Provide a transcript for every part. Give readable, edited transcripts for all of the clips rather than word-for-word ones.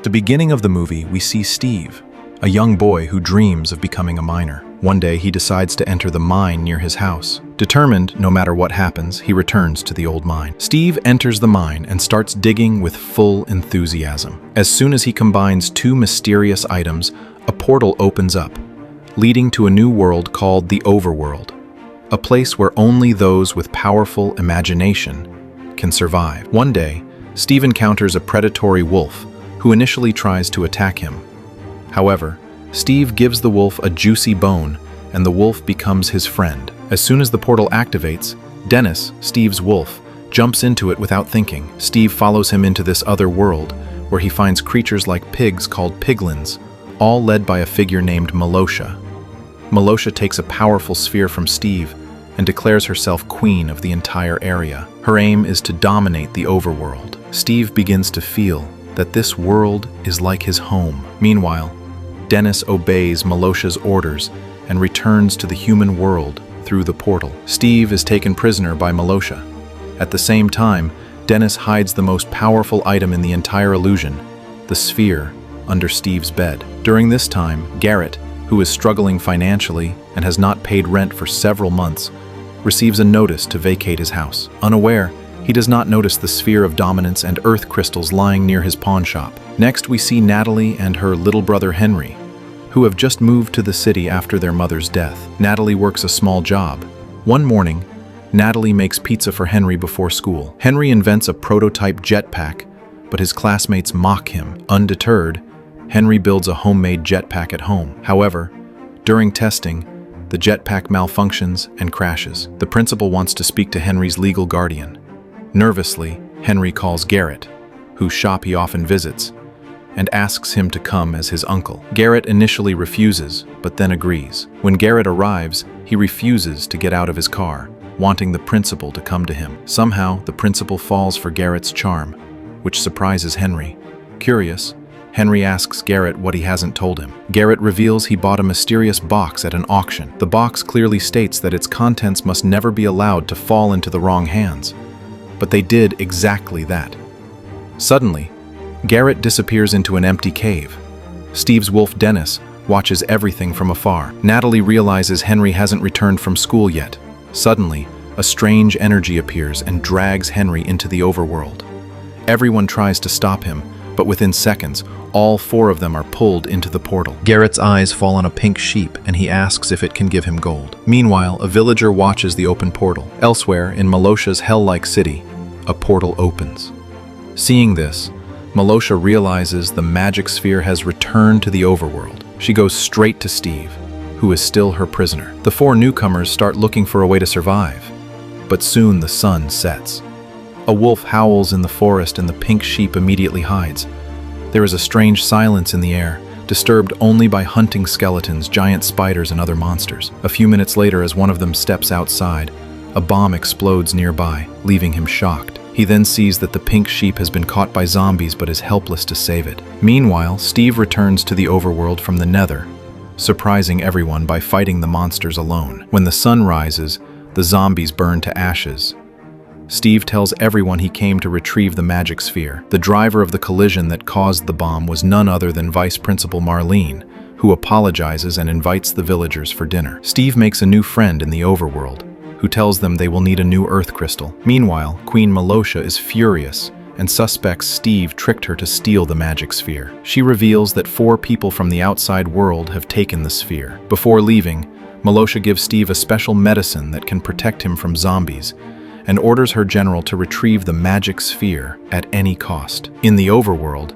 At the beginning of the movie, we see Steve, a young boy who dreams of becoming a miner. One day, he decides to enter the mine near his house. Determined, no matter what happens, he returns to the old mine. Steve enters the mine and starts digging with full enthusiasm. As soon as he combines two mysterious items, a portal opens up, leading to a new world called the Overworld, a place where only those with powerful imagination can survive. One day, Steve encounters a predatory wolf who initially tries to attack him. However, Steve gives the wolf a juicy bone, and the wolf becomes his friend. As soon as the portal activates, Dennis, Steve's wolf, jumps into it without thinking. Steve follows him into this other world, where he finds creatures like pigs called piglins, all led by a figure named Malosha. Malosha takes a powerful sphere from Steve and declares herself queen of the entire area. Her aim is to dominate the overworld. Steve begins to feel that this world is like his home. Meanwhile, Dennis obeys Malosha's orders and returns to the human world through the portal. Steve is taken prisoner by Malosha. At the same time, Dennis hides the most powerful item in the entire illusion, the sphere, under Steve's bed. During this time, Garrett, who is struggling financially and has not paid rent for several months, receives a notice to vacate his house. Unaware, he does not notice the sphere of dominance and earth crystals lying near his pawn shop. Next, we see Natalie and her little brother Henry, who have just moved to the city after their mother's death. Natalie works a small job. One morning, Natalie makes pizza for Henry before school. Henry invents a prototype jetpack, but his classmates mock him. Undeterred, Henry builds a homemade jetpack at home. However, during testing, the jetpack malfunctions and crashes. The principal wants to speak to Henry's legal guardian. Nervously, Henry calls Garrett, whose shop he often visits, and asks him to come as his uncle. Garrett initially refuses, but then agrees. When Garrett arrives, he refuses to get out of his car, wanting the principal to come to him. Somehow, the principal falls for Garrett's charm, which surprises Henry. Curious, Henry asks Garrett what he hasn't told him. Garrett reveals he bought a mysterious box at an auction. The box clearly states that its contents must never be allowed to fall into the wrong hands. But they did exactly that. Suddenly, Garrett disappears into an empty cave. Steve's wolf Dennis watches everything from afar. Natalie realizes Henry hasn't returned from school yet. Suddenly, a strange energy appears and drags Henry into the overworld. Everyone tries to stop him, but within seconds, all four of them are pulled into the portal. Garrett's eyes fall on a pink sheep, and he asks if it can give him gold. Meanwhile, a villager watches the open portal. Elsewhere, in Malosha's hell-like city, a portal opens. Seeing this, Malosha realizes the magic sphere has returned to the overworld. She goes straight to Steve, who is still her prisoner. The four newcomers start looking for a way to survive, but soon the sun sets. A wolf howls in the forest and the pink sheep immediately hides. There is a strange silence in the air, disturbed only by hunting skeletons, giant spiders, and other monsters. A few minutes later, as one of them steps outside, a bomb explodes nearby, leaving him shocked. He then sees that the pink sheep has been caught by zombies but is helpless to save it. Meanwhile, Steve returns to the overworld from the Nether, surprising everyone by fighting the monsters alone. When the sun rises, the zombies burn to ashes. Steve tells everyone he came to retrieve the magic sphere. The driver of the collision that caused the bomb was none other than Vice Principal Marlene, who apologizes and invites the villagers for dinner. Steve makes a new friend in the overworld, who tells them they will need a new earth crystal. Meanwhile, Queen Malosha is furious and suspects Steve tricked her to steal the magic sphere. She reveals that 4 people from the outside world have taken the sphere. Before leaving, Malosha gives Steve a special medicine that can protect him from zombies, and orders her general to retrieve the magic sphere at any cost. In the overworld,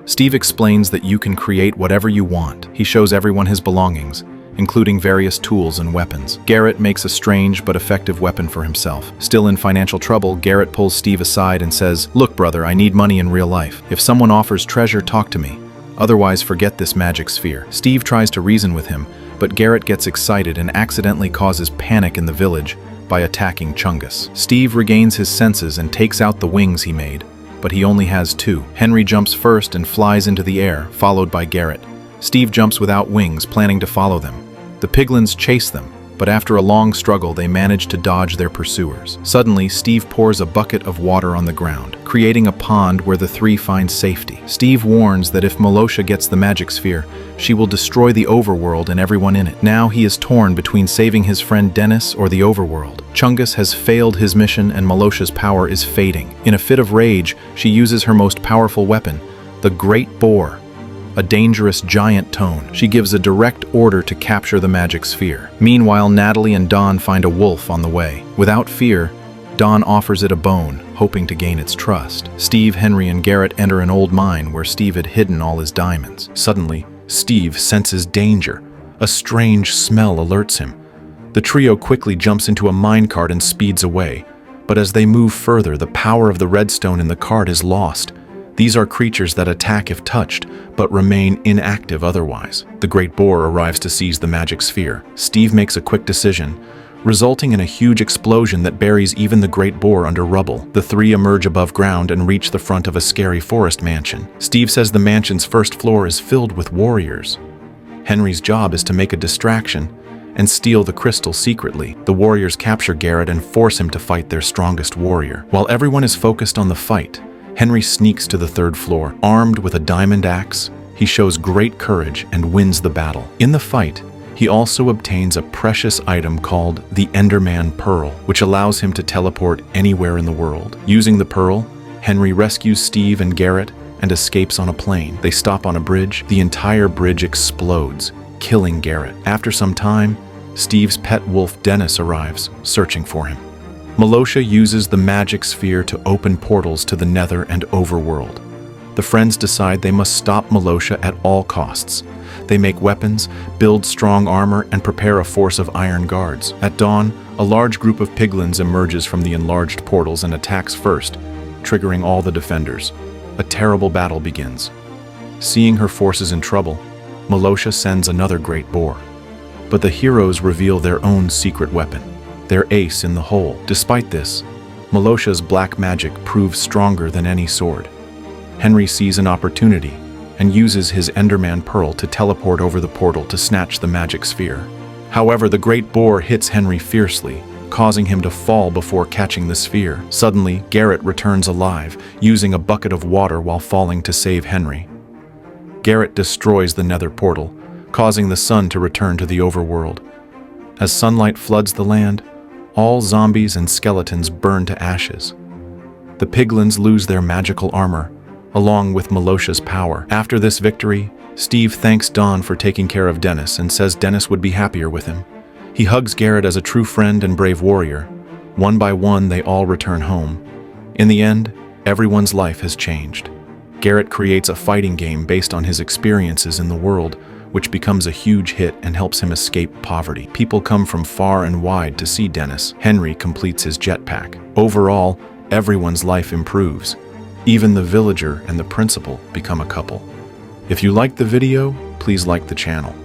Steve explains that you can create whatever you want. He shows everyone his belongings, including various tools and weapons. Garrett makes a strange but effective weapon for himself. Still in financial trouble, Garrett pulls Steve aside and says, "Look, brother, I need money in real life. If someone offers treasure, talk to me. Otherwise, forget this magic sphere." Steve tries to reason with him, but Garrett gets excited and accidentally causes panic in the village by attacking Chungus. Steve regains his senses and takes out the wings he made, but he only has 2. Henry jumps first and flies into the air, followed by Garrett. Steve jumps without wings, planning to follow them. The piglins chase them, but after a long struggle, they manage to dodge their pursuers. Suddenly, Steve pours a bucket of water on the ground, creating a pond where the three find safety. Steve warns that if Malosha gets the magic sphere, she will destroy the overworld and everyone in it. Now he is torn between saving his friend Dennis or the overworld. Chungus has failed his mission and Malosha's power is fading. In a fit of rage, she uses her most powerful weapon, the Great Boar, a dangerous giant tone. She gives a direct order to capture the magic sphere. Meanwhile, Natalie and Dawn find a wolf on the way. Without fear, Dawn offers it a bone, hoping to gain its trust. Steve, Henry, and Garrett enter an old mine where Steve had hidden all his diamonds. Suddenly, Steve senses danger. A strange smell alerts him. The trio quickly jumps into a minecart and speeds away. But as they move further, the power of the redstone in the cart is lost. These are creatures that attack if touched, but remain inactive otherwise. The Great Boar arrives to seize the magic sphere. Steve makes a quick decision, resulting in a huge explosion that buries even the Great Boar under rubble. The three emerge above ground and reach the front of a scary forest mansion. Steve says the mansion's first floor is filled with warriors. Henry's job is to make a distraction and steal the crystal secretly. The warriors capture Garrett and force him to fight their strongest warrior. While everyone is focused on the fight, Henry sneaks to the third floor. Armed with a diamond axe, he shows great courage and wins the battle. In the fight, he also obtains a precious item called the Enderman Pearl, which allows him to teleport anywhere in the world. Using the pearl, Henry rescues Steve and Garrett and escapes on a plane. They stop on a bridge. The entire bridge explodes, killing Garrett. After some time, Steve's pet wolf Dennis arrives, searching for him. Malosha uses the magic sphere to open portals to the Nether and Overworld. The friends decide they must stop Malosha at all costs. They make weapons, build strong armor, and prepare a force of iron guards. At dawn, a large group of piglins emerges from the enlarged portals and attacks first, triggering all the defenders. A terrible battle begins. Seeing her forces in trouble, Malosha sends another Great Boar. But the heroes reveal their own secret weapon, their ace in the hole. Despite this, Malosha's black magic proves stronger than any sword. Henry sees an opportunity and uses his Enderman Pearl to teleport over the portal to snatch the magic sphere. However, the Great Boar hits Henry fiercely, causing him to fall before catching the sphere. Suddenly, Garrett returns alive, using a bucket of water while falling to save Henry. Garrett destroys the Nether portal, causing the sun to return to the overworld. As sunlight floods the land, all zombies and skeletons burn to ashes. The piglins lose their magical armor, along with Malosha's power. After this victory, Steve thanks Dawn for taking care of Dennis and says Dennis would be happier with him. He hugs Garrett as a true friend and brave warrior. One by one, they all return home. In the end, everyone's life has changed. Garrett creates a fighting game based on his experiences in the world, which becomes a huge hit and helps him escape poverty. People come from far and wide to see Dennis. Henry completes his jetpack. Overall, everyone's life improves. Even the villager and the principal become a couple. If you liked the video, please like the channel.